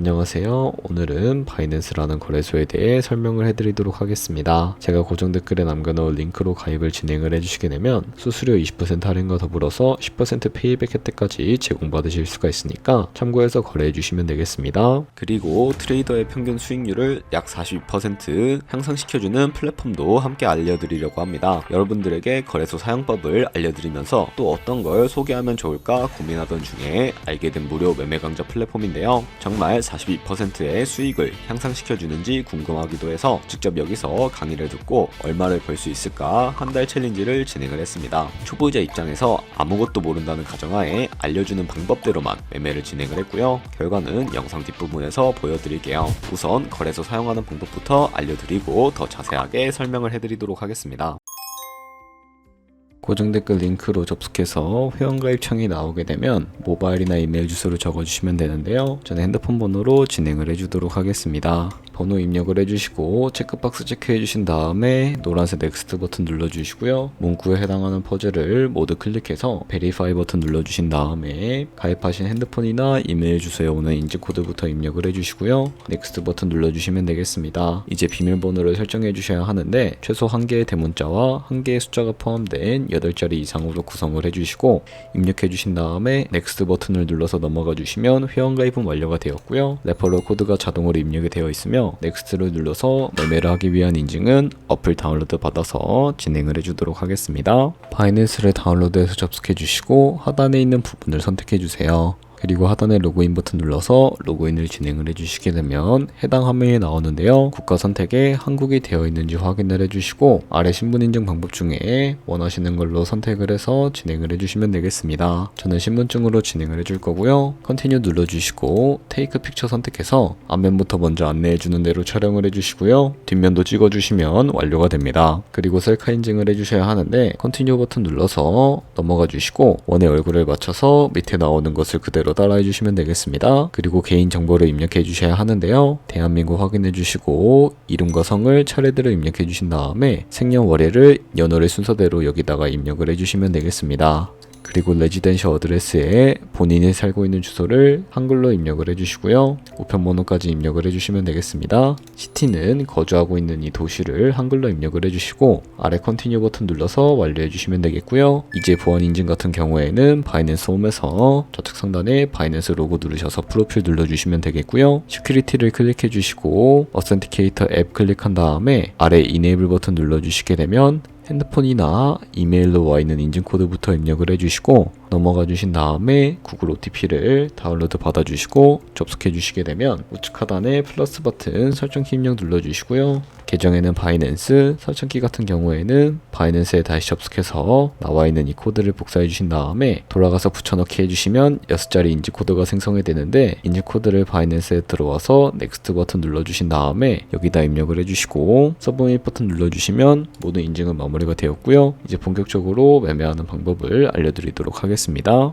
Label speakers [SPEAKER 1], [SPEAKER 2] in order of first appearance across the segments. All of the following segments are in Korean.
[SPEAKER 1] 안녕하세요. 오늘은 바이낸스라는 거래소에 대해 설명을 해드리도록 하겠습니다. 제가 고정 댓글에 남겨놓은 링크로 가입을 진행을 해주시게 되면 수수료 20% 할인과 더불어서 10% 페이백 혜택까지 제공받으실 수가 있으니까 참고해서 거래해주시면 되겠습니다. 그리고 트레이더의 평균 수익률을 약 42% 향상시켜주는 플랫폼도 함께 알려드리려고 합니다. 여러분들에게 거래소 사용법을 알려드리면서 또 어떤 걸 소개하면 좋을까 고민하던 중에 알게 된 무료 매매 강좌 플랫폼인데요. 정말 42%의 수익을 향상시켜주는지 궁금하기도 해서 직접 여기서 강의를 듣고 얼마를 벌 수 있을까 한 달 챌린지를 진행을 했습니다. 초보자 입장에서 아무것도 모른다는 가정하에 알려주는 방법대로만 매매를 진행을 했고요. 결과는 영상 뒷부분에서 보여드릴게요. 우선 거래소 사용하는 방법부터 알려드리고 더 자세하게 설명을 해드리도록 하겠습니다. 고정 댓글 링크로 접속해서 회원가입 창이 나오게 되면 모바일이나 이메일 주소를 적어주시면 되는데요. 저는 핸드폰 번호로 진행을 해주도록 하겠습니다. 번호 입력을 해주시고 체크박스 체크해주신 다음에 노란색 넥스트 버튼 눌러주시고요. 문구에 해당하는 퍼즐을 모두 클릭해서 베리파이 버튼 눌러주신 다음에 가입하신 핸드폰이나 이메일 주소에 오는 인증코드부터 입력을 해주시고요. 넥스트 버튼 눌러주시면 되겠습니다. 이제 비밀번호를 설정해 주셔야 하는데 최소 1개의 대문자와 1개의 숫자가 포함된 8자리 이상으로 구성을 해주시고 입력해 주신 다음에 넥스트 버튼을 눌러서 넘어가 주시면 회원가입은 완료가 되었고요. 레퍼럴 코드가 자동으로 입력이 되어 있으며 넥스트를 눌러서 매매를 하기 위한 인증은 어플 다운로드 받아서 진행을 해주도록 하겠습니다. 바이낸스를 다운로드해서 접속해 주시고 하단에 있는 부분을 선택해 주세요. 그리고 하단에 로그인 버튼 눌러서 로그인을 진행을 해주시게 되면 해당 화면이 나오는데요. 국가 선택에 한국이 되어 있는지 확인을 해주시고 아래 신분인증 방법 중에 원하시는 걸로 선택을 해서 진행을 해주시면 되겠습니다. 저는 신분증으로 진행을 해줄 거고요. 컨티뉴 눌러주시고 테이크 픽처 선택해서 앞면부터 먼저 안내해주는 대로 촬영을 해주시고요. 뒷면도 찍어주시면 완료가 됩니다. 그리고 셀카 인증을 해주셔야 하는데 컨티뉴 버튼 눌러서 넘어가 주시고 원의 얼굴을 맞춰서 밑에 나오는 것을 그대로 따라해 주시면 되겠습니다. 그리고 개인 정보를 입력해 주셔야 하는데요. 대한민국 확인해 주시고 이름과 성을 차례대로 입력해 주신 다음에 생년월일을 연월의 순서대로 여기다가 입력을 해 주시면 되겠습니다. 그리고 레지던셜 어드레스에 본인이 살고 있는 주소를 한글로 입력을 해주시고요. 우편번호까지 입력을 해주시면 되겠습니다. 시티는 거주하고 있는 이 도시를 한글로 입력을 해주시고 아래 컨티뉴 버튼 눌러서 완료해주시면 되겠고요. 이제 보안 인증 같은 경우에는 바이낸스 홈에서 좌측 상단에 바이낸스 로고 누르셔서 프로필 눌러주시면 되겠고요. 시큐리티를 클릭해주시고 어센티케이터 앱 클릭한 다음에 아래 이네이블 버튼 눌러주시게 되면 핸드폰이나 이메일로 와 있는 인증코드부터 입력을 해주시고 넘어가 주신 다음에 구글 OTP를 다운로드 받아주시고 접속해 주시게 되면 우측 하단에 플러스 버튼 설정키 입력 눌러주시고요. 계정에는 바이낸스, 설정키 같은 경우에는 바이낸스에 다시 접속해서 나와 있는 이 코드를 복사해 주신 다음에 돌아가서 붙여넣기 해주시면 6자리 인증코드가 생성이 되는데 인증코드를 바이낸스에 들어와서 넥스트 버튼 눌러주신 다음에 여기다 입력을 해주시고 서브밋 버튼 눌러주시면 모든 인증은 마무리가 되었고요. 이제 본격적으로 매매하는 방법을 알려드리도록 하겠습니다.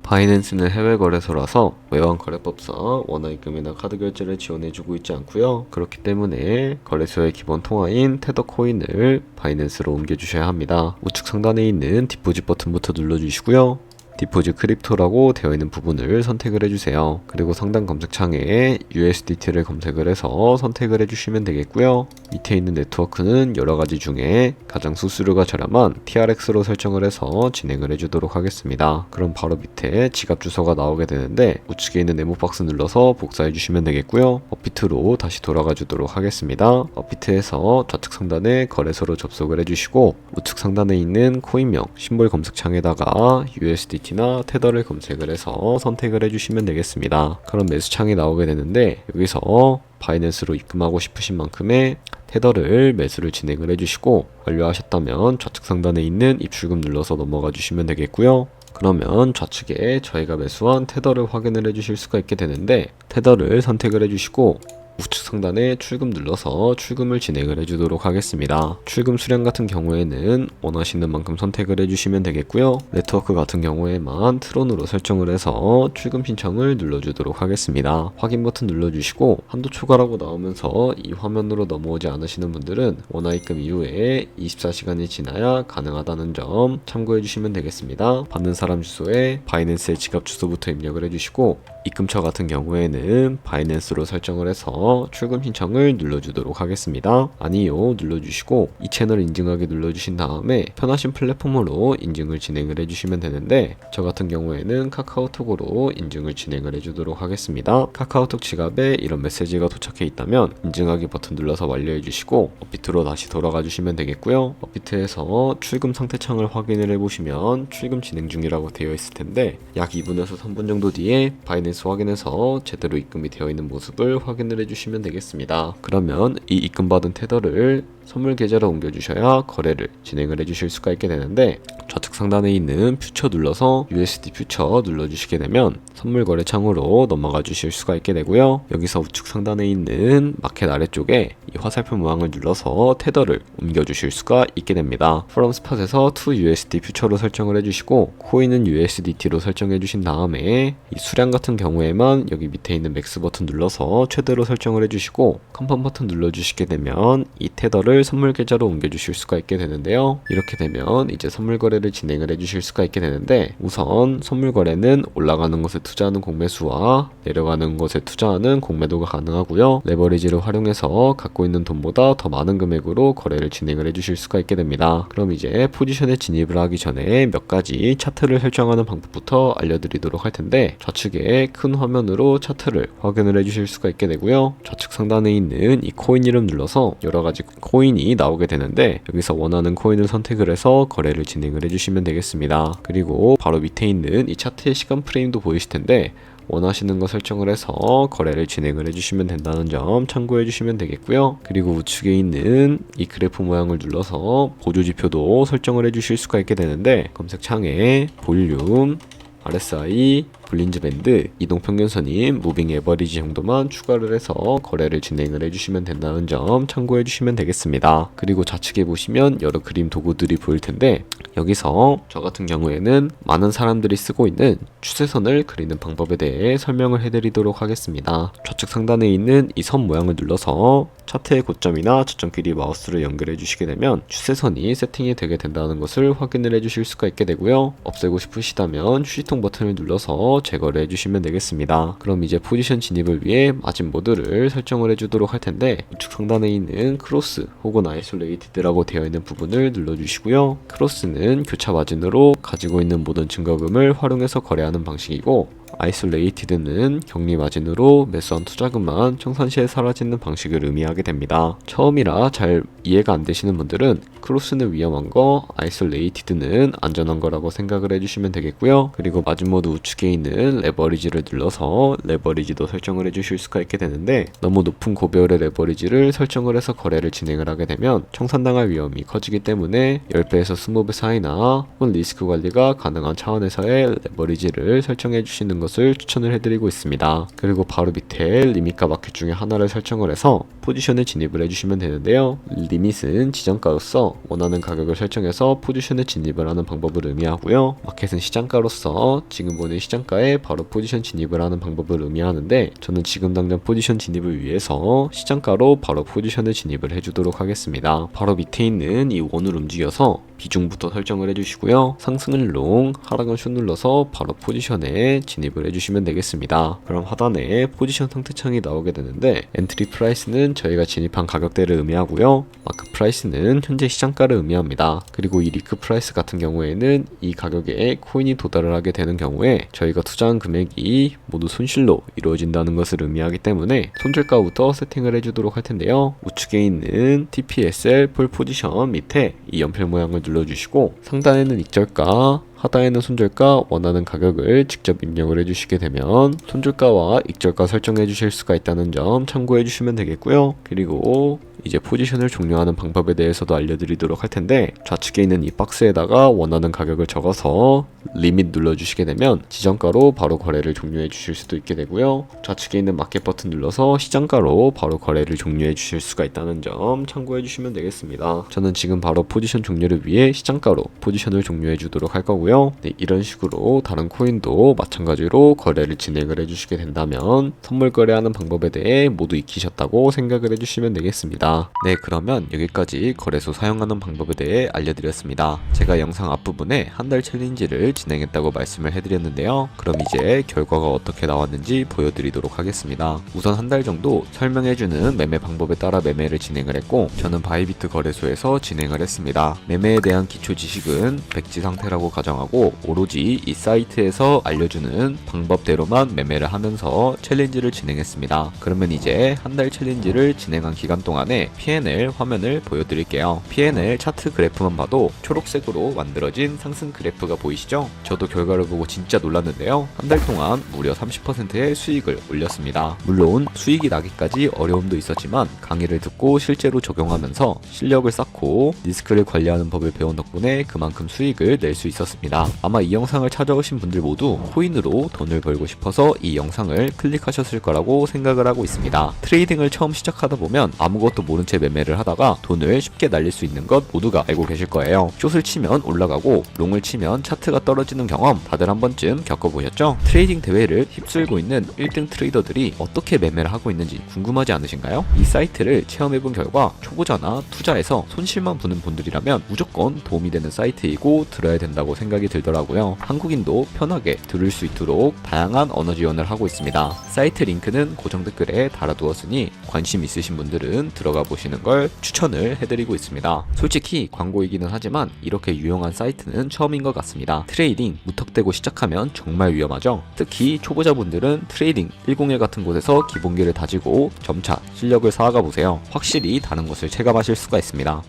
[SPEAKER 1] 바이낸스는 해외 거래소라서 외환 거래법상 원화 입금이나 카드 결제를 지원해주고 있지 않고요. 그렇기 때문에 거래소의 기본 통화인 테더 코인을 바이낸스로 옮겨주셔야 합니다. 우측 상단에 있는 디포짓 버튼부터 눌러주시고요. 디포짓 크립토라고 되어 있는 부분을 선택을 해주세요. 그리고 상단 검색창에 USDT를 검색을 해서 선택을 해주시면 되겠고요. 밑에 있는 네트워크는 여러가지 중에 가장 수수료가 저렴한 TRX로 설정을 해서 진행을 해주도록 하겠습니다. 그럼 바로 밑에 지갑 주소가 나오게 되는데 우측에 있는 네모 박스 눌러서 복사해 주시면 되겠고요. 업비트로 다시 돌아가 주도록 하겠습니다. 업비트에서 좌측 상단에 거래소로 접속을 해주시고 우측 상단에 있는 코인명 심볼 검색창에다가 USDT 나 테더를 검색을 해서 선택을 해주시면 되겠습니다. 그럼 매수창이 나오게 되는데 여기서 바이낸스로 입금하고 싶으신 만큼의 테더를 매수를 진행을 해주시고 완료하셨다면 좌측 상단에 있는 입출금 눌러서 넘어가 주시면 되겠고요. 그러면 좌측에 저희가 매수한 테더를 확인을 해주실 수가 있게 되는데 테더를 선택을 해주시고 우측 상단에 출금 눌러서 출금을 진행을 해주도록 하겠습니다. 출금 수량 같은 경우에는 원하시는 만큼 선택을 해주시면 되겠고요. 네트워크 같은 경우에만 트론으로 설정을 해서 출금 신청을 눌러주도록 하겠습니다. 확인 버튼 눌러주시고 한도 초과라고 나오면서 이 화면으로 넘어오지 않으시는 분들은 원화입금 이후에 24시간이 지나야 가능하다는 점 참고해 주시면 되겠습니다. 받는 사람 주소에 바이낸스의 지갑 주소부터 입력을 해주시고 입금처 같은 경우에는 바이낸스로 설정을 해서 출금 신청을 눌러주도록 하겠습니다. 아니요 눌러주시고 이 채널 인증하기 눌러주신 다음에 편하신 플랫폼으로 인증을 진행을 해주시면 되는데 저 같은 경우에는 카카오톡으로 인증을 진행을 해주도록 하겠습니다. 카카오톡 지갑에 이런 메시지가 도착해 있다면 인증하기 버튼 눌러서 완료해 주시고 업비트로 다시 돌아가 주시면 되겠고요. 업비트에서 출금 상태 창을 확인을 해보시면 출금 진행 중이라고 되어 있을 텐데 약 2분에서 3분 정도 뒤에 바이낸스 확인해서 제대로 입금이 되어 있는 모습을 확인을 해주시면 되겠습니다. 그러면 이 입금받은 테더를 선물 계좌로 옮겨주셔야 거래를 진행을 해주실 수가 있게 되는데 좌측 상단에 있는 퓨처 눌러서 USD 퓨처 눌러주시게 되면 선물 거래 창으로 넘어가 주실 수가 있게 되고요. 여기서 우측 상단에 있는 마켓 아래쪽에 이 화살표 모양을 눌러서 테더를 옮겨주실 수가 있게 됩니다. From Spot에서 to USD 퓨처로 설정을 해주시고 코인은 USDT로 설정해 주신 다음에 이 수량 같은 경우에만 여기 밑에 있는 맥스 버튼 눌러서 최대로 설정을 해주시고 컨펌 버튼 눌러주시게 되면 이 테더를 선물 계좌로 옮겨주실 수가 있게 되는데요. 이렇게 되면 이제 선물 거래를 진행을 해주실 수가 있게 되는데 우선 선물 거래는 올라가는 것에 투자하는 공매수와 내려가는 것에 투자하는 공매도가 가능하고요. 레버리지를 활용해서 갖고 있는 돈보다 더 많은 금액으로 거래를 진행을 해주실 수가 있게 됩니다. 그럼 이제 포지션에 진입을 하기 전에 몇 가지 차트를 설정하는 방법부터 알려드리도록 할 텐데 좌측에 큰 화면으로 차트를 확인을 해주실 수가 있게 되고요. 좌측 상단에 있는 이 코인 이름 눌러서 여러가지 코인이 나오게 되는데 여기서 원하는 코인을 선택을 해서 거래를 진행을 해주시면 되겠습니다. 그리고 바로 밑에 있는 이 차트의 시간 프레임도 보이실 텐데 원하시는 거 설정을 해서 거래를 진행을 해주시면 된다는 점 참고해 주시면 되겠고요. 그리고 우측에 있는 이 그래프 모양을 눌러서 보조지표도 설정을 해주실 수가 있게 되는데 검색창에 볼륨, RSI, 볼린저 밴드, 이동평균선인 무빙 에버리지 정도만 추가를 해서 거래를 진행을 해주시면 된다는 점 참고해 주시면 되겠습니다. 그리고 좌측에 보시면 여러 그림 도구들이 보일 텐데 여기서 저 같은 경우에는 많은 사람들이 쓰고 있는 추세선을 그리는 방법에 대해 설명을 해드리도록 하겠습니다. 좌측 상단에 있는 이 선 모양을 눌러서 차트의 고점이나 저점끼리 마우스를 연결해 주시게 되면 추세선이 세팅이 되게 된다는 것을 확인을 해 주실 수가 있게 되고요. 없애고 싶으시다면 휴지통 버튼을 눌러서 제거를 해주시면 되겠습니다. 그럼 이제 포지션 진입을 위해 마진 모드를 설정을 해주도록 할 텐데 우측 상단에 있는 크로스 혹은 아이솔레이티드라고 되어 있는 부분을 눌러주시고요. 크로스는 교차 마진으로 가지고 있는 모든 증거금을 활용해서 거래하는 방식이고 아이솔레이티드는 격리 마진으로 매수한 투자금만 청산시에 사라지는 방식을 의미하게 됩니다. 처음이라 잘 이해가 안 되시는 분들은 크로스는 위험한 거, 아이솔레이티드는 안전한 거라고 생각을 해주시면 되겠고요. 그리고 마진 모드 우측에 있는 레버리지를 눌러서 레버리지도 설정을 해주실 수가 있게 되는데 너무 높은 고배율의 레버리지를 설정을 해서 거래를 진행을 하게 되면 청산당할 위험이 커지기 때문에 10배에서 20배 사이나 혹은 리스크 관리가 가능한 차원에서의 레버리지를 설정해 주시는 것을 추천을 해드리고 있습니다. 그리고 바로 밑에 리밋과 마켓 중에 하나를 설정을 해서 포지션에 진입을 해주시면 되는데요. 리밋은 지정가로서 원하는 가격을 설정해서 포지션에 진입을 하는 방법을 의미하고요. 마켓은 시장가로서 지금 보는 시장가에 바로 포지션 진입을 하는 방법을 의미하는데 저는 지금 당장 포지션 진입을 위해서 시장가로 바로 포지션에 진입을 해주도록 하겠습니다. 바로 밑에 있는 이 원을 움직여서 비중부터 설정을 해주시고요. 상승은 롱, 하락은 숏 눌러서 바로 포지션에 진입을 해주시면 되겠습니다. 그럼 하단에 포지션 상태창이 나오게 되는데 엔트리 프라이스는 저희가 진입한 가격대를 의미하고요. 마크 프라이스는 현재 시장가를 의미합니다. 그리고 이 리크 프라이스 같은 경우에는 이 가격에 코인이 도달을 하게 되는 경우에 저희가 투자한 금액이 모두 손실로 이루어진다는 것을 의미하기 때문에 손절가부터 세팅을 해주도록 할 텐데요. 우측에 있는 TPSL 폴 포지션 밑에 이 연필 모양을 눌러주시고 상단에는 익절가, 하단에는 손절가, 원하는 가격을 직접 입력을 해주시게 되면 손절가와 익절가 설정해 주실 수가 있다는 점 참고해 주시면 되겠고요. 그리고 이제 포지션을 종료하는 방법에 대해서도 알려드리도록 할 텐데, 좌측에 있는 이 박스에다가 원하는 가격을 적어서 리밋 눌러주시게 되면 지정가로 바로 거래를 종료해 주실 수도 있게 되고요. 좌측에 있는 마켓 버튼 눌러서 시장가로 바로 거래를 종료해 주실 수가 있다는 점 참고해 주시면 되겠습니다. 저는 지금 바로 포지션 종료를 위해 시장가로 포지션을 종료해 주도록 할 거고요. 네, 이런 식으로 다른 코인도 마찬가지로 거래를 진행을 해주시게 된다면 선물 거래하는 방법에 대해 모두 익히셨다고 생각을 해주시면 되겠습니다. 네, 그러면 여기까지 거래소 사용하는 방법에 대해 알려드렸습니다. 제가 영상 앞부분에 한 달 챌린지를 진행했다고 말씀을 해드렸는데요. 그럼 이제 결과가 어떻게 나왔는지 보여드리도록 하겠습니다. 우선 한 달 정도 설명해주는 매매 방법에 따라 매매를 진행을 했고, 저는 바이비트 거래소에서 진행을 했습니다. 매매에 대한 기초 지식은 백지 상태라고 가정하고 오로지 이 사이트에서 알려주는 방법대로만 매매를 하면서 챌린지를 진행했습니다. 그러면 이제 한 달 챌린지를 진행한 기간 동안에 P&L 화면을 보여드릴게요. P&L 차트 그래프만 봐도 초록색으로 만들어진 상승 그래프가 보이시죠? 저도 결과를 보고 진짜 놀랐는데요. 한 달 동안 무려 30%의 수익을 올렸습니다. 물론 수익이 나기까지 어려움도 있었지만 강의를 듣고 실제로 적용하면서 실력을 쌓고 리스크를 관리하는 법을 배운 덕분에 그만큼 수익을 낼 수 있었습니다. 아마 이 영상을 찾아오신 분들 모두 코인으로 돈을 벌고 싶어서 이 영상을 클릭하셨을 거라고 생각을 하고 있습니다. 트레이딩을 처음 시작하다 보면 아무것도 모른 채 매매를 하다가 돈을 쉽게 날릴 수 있는 것 모두가 알고 계실 거예요. 숏을 치면 올라가고 롱을 치면 차트가 떨어지는 경험 다들 한 번쯤 겪어보셨죠? 트레이딩 대회를 휩쓸고 있는 1등 트레이더들이 어떻게 매매를 하고 있는지 궁금하지 않으신가요? 이 사이트를 체험해본 결과 초보자나 투자에서 손실만 보는 분들이라면 무조건 도움이 되는 사이트이고 들어야 된다고 생각이 들더라고요. 한국인도 편하게 들을 수 있도록 다양한 언어 지원을 하고 있습니다. 사이트 링크는 고정 댓글에 달아두었으니 관심 있으신 분들은 들어가 보시는 걸 추천을 해드리고 있습니다. 솔직히 광고이기는 하지만 이렇게 유용한 사이트는 처음인 것 같습니다. 트레이딩 무턱대고 시작하면 정말 위험하죠. 특히 초보자분들은 트레이딩 101 같은 곳에서 기본기를 다지고 점차 실력을 쌓아가 보세요. 확실히 다른 것을 체감하실 수가 있습니다.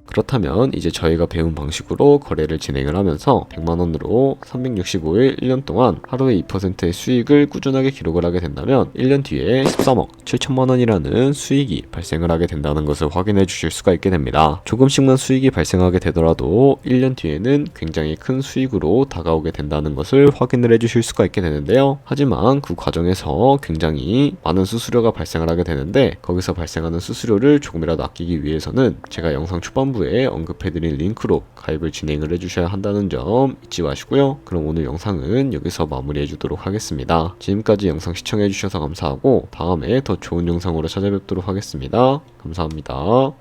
[SPEAKER 1] 그렇다면 이제 저희가 배운 방식으로 거래를 진행을 하면서 100만원으로 365일 1년 동안 하루에 2%의 수익을 꾸준하게 기록을 하게 된다면 1년 뒤에 13억 7천만원이라는 수익이 발생을 하게 된다는 것을 확인해 주실 수가 있게 됩니다. 조금씩만 수익이 발생하게 되더라도 1년 뒤에는 굉장히 큰 수익으로 다가오게 된다는 것을 확인을 해 주실 수가 있게 되는데요. 하지만 그 과정에서 굉장히 많은 수수료가 발생을 하게 되는데, 거기서 발생하는 수수료를 조금이라도 아끼기 위해서는 제가 영상 초반부에 언급해드린 링크로 가입을 진행을 해주셔야 한다는 점 잊지 마시고요. 그럼 오늘 영상은 여기서 마무리해주도록 하겠습니다. 지금까지 영상 시청해주셔서 감사하고 다음에 더 좋은 영상으로 찾아뵙도록 하겠습니다. 감사합니다.